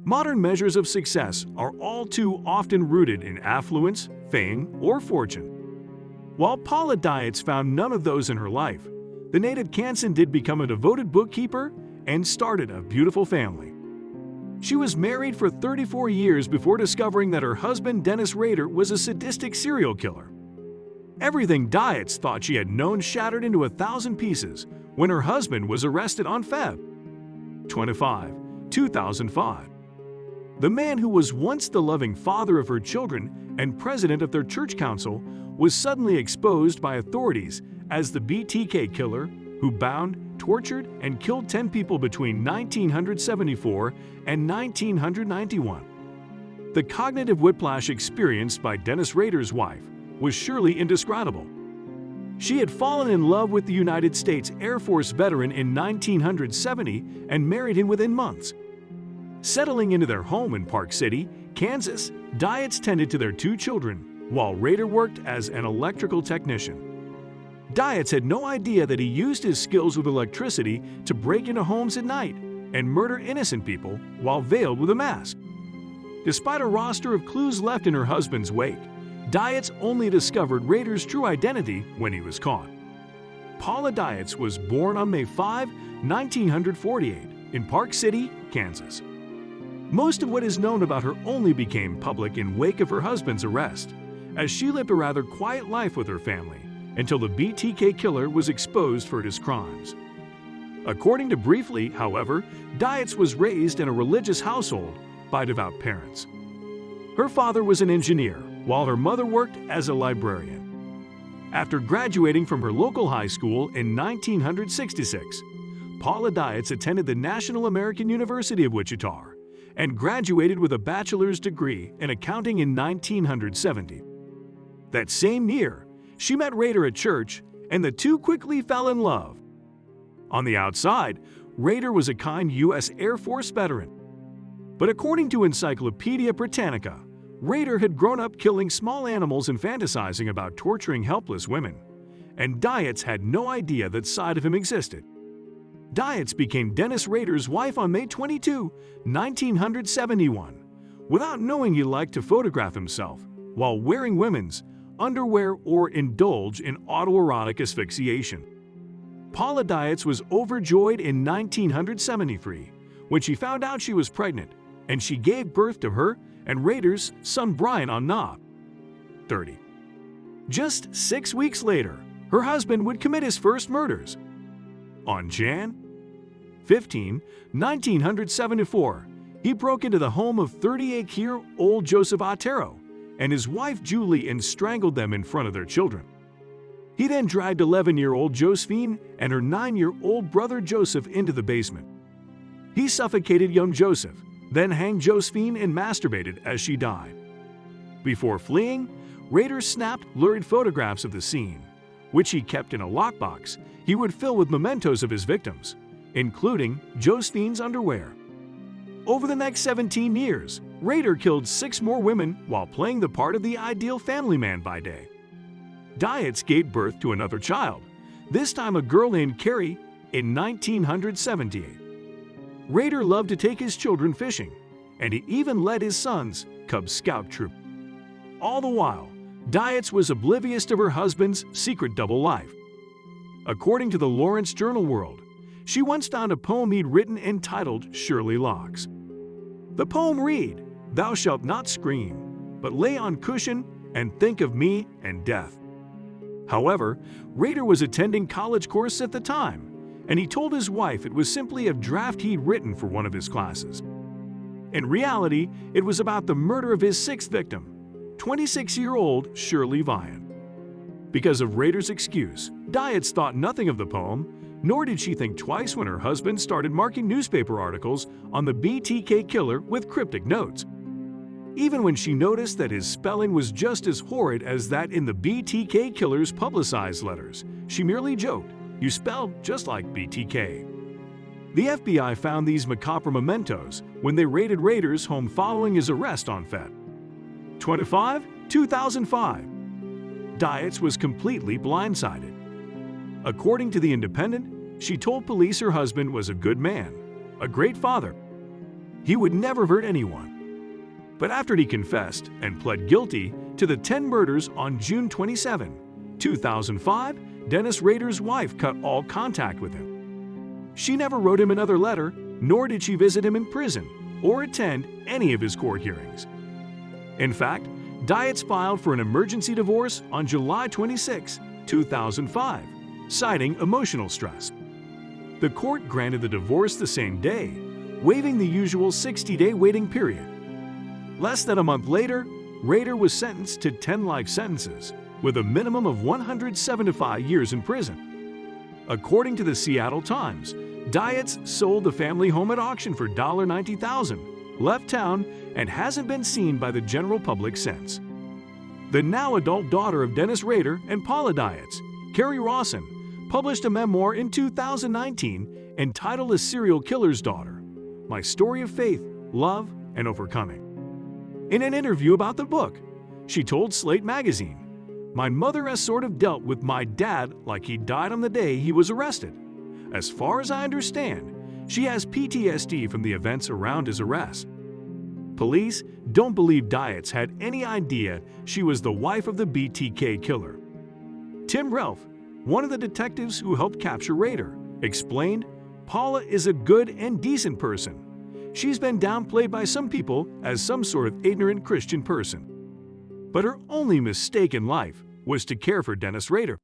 Modern measures of success are all too often rooted in affluence, fame, or fortune. While Paula Dietz found none of those in her life, the native Kansan did become a devoted bookkeeper and started a beautiful family. She was married for 34 years before discovering that her husband Dennis Rader was a sadistic serial killer. Everything Dietz thought she had known shattered into 1,000 pieces when her husband was arrested on Feb. 25, 2005. The man who was once the loving father of her children and president of their church council was suddenly exposed by authorities as the BTK killer who bound, tortured, and killed 10 people between 1974 and 1991. The cognitive whiplash experienced by Dennis Rader's wife was surely indescribable. She had fallen in love with the United States Air Force veteran in 1970 and married him within months. Settling into their home in Park City, Kansas, Dietz tended to their 2 children, while Rader worked as an electrical technician. Dietz had no idea that he used his skills with electricity to break into homes at night and murder innocent people while veiled with a mask. Despite a roster of clues left in her husband's wake, Dietz only discovered Rader's true identity when he was caught. Paula Dietz was born on May 5, 1948, in Park City, Kansas. Most of what is known about her only became public in wake of her husband's arrest, as she lived a rather quiet life with her family until the BTK killer was exposed for his crimes. According to Briefly, however, Dietz was raised in a religious household by devout parents. Her father was an engineer, while her mother worked as a librarian. After graduating from her local high school in 1966, Paula Dietz attended the National American University of Wichita and graduated with a bachelor's degree in accounting in 1970. That same year, she met Rader at church, and the two quickly fell in love. On the outside, Rader was a kind U.S. Air Force veteran. But according to Encyclopedia Britannica, Rader had grown up killing small animals and fantasizing about torturing helpless women, and Dietz had no idea that side of him existed. Dietz became Dennis Rader's wife on May 22, 1971, without knowing he liked to photograph himself while wearing women's underwear or indulge in autoerotic asphyxiation. Paula Dietz was overjoyed in 1973 when she found out she was pregnant, and she gave birth to her and Rader's son Brian on Knob. 30. Just 6 weeks later, her husband would commit his first murders. On Jan 15, 1974, he broke into the home of 38-year-old Joseph Otero and his wife Julie and strangled them in front of their children. He then dragged 11-year-old Josephine and her 9-year-old brother Joseph into the basement. He suffocated young Joseph, then hanged Josephine and masturbated as she died. Before fleeing, Rader snapped lurid photographs of the scene, which he kept in a lockbox he would fill with mementos of his victims, including Josephine's underwear. Over the next 17 years, Rader killed 6 more women while playing the part of the ideal family man by day. Dietz gave birth to another child, this time a girl named Carrie, in 1978. Rader loved to take his children fishing, and he even led his son's Cub Scout troop. All the while, Dietz was oblivious to her husband's secret double life. According to the Lawrence Journal World, she once found a poem he'd written entitled Shirley Locks. The poem read, "Thou shalt not scream, but lay on cushion and think of me and death." However, Rader was attending college course at the time, and he told his wife it was simply a draft he'd written for one of his classes. In reality, it was about the murder of his 6th victim, 26-year-old Shirley Vian. Because of Rader's excuse, Dietz thought nothing of the poem, nor did she think twice when her husband started marking newspaper articles on the BTK killer with cryptic notes. Even when she noticed that his spelling was just as horrid as that in the BTK killer's publicized letters, she merely joked, "You spell just like BTK." The FBI found these macabre mementos when they raided Rader's home following his arrest on Feb. 25, 2005. Dietz was completely blindsided. According to The Independent, she told police her husband was a good man, a great father. he would never hurt anyone. But after he confessed and pled guilty to the 10 murders on June 27, 2005, Dennis Rader's wife cut all contact with him. She never wrote him another letter, nor did she visit him in prison or attend any of his court hearings. In fact, Dietz filed for an emergency divorce on July 26, 2005, citing emotional stress. The court granted the divorce the same day, waiving the usual 60-day waiting period. Less than a month later, Rader was sentenced to 10 life sentences, with a minimum of 175 years in prison. According to the Seattle Times, Dietz sold the family home at auction for $90,000, left town, and hasn't been seen by the general public since. The now adult daughter of Dennis Rader and Paula Dietz, Carrie Rawson, published a memoir in 2019 entitled A Serial Killer's Daughter: My Story of Faith, Love, and Overcoming. In an interview about the book, she told Slate magazine, "My mother has sort of dealt with my dad like he died on the day he was arrested. As far as I understand, she has PTSD from the events around his arrest." Police don't believe Dietz had any idea she was the wife of the BTK killer. Tim Relf, one of the detectives who helped capture Rader, explained, "Paula is a good and decent person. She's been downplayed by some people as some sort of ignorant Christian person. But her only mistake in life was to care for Dennis Rader."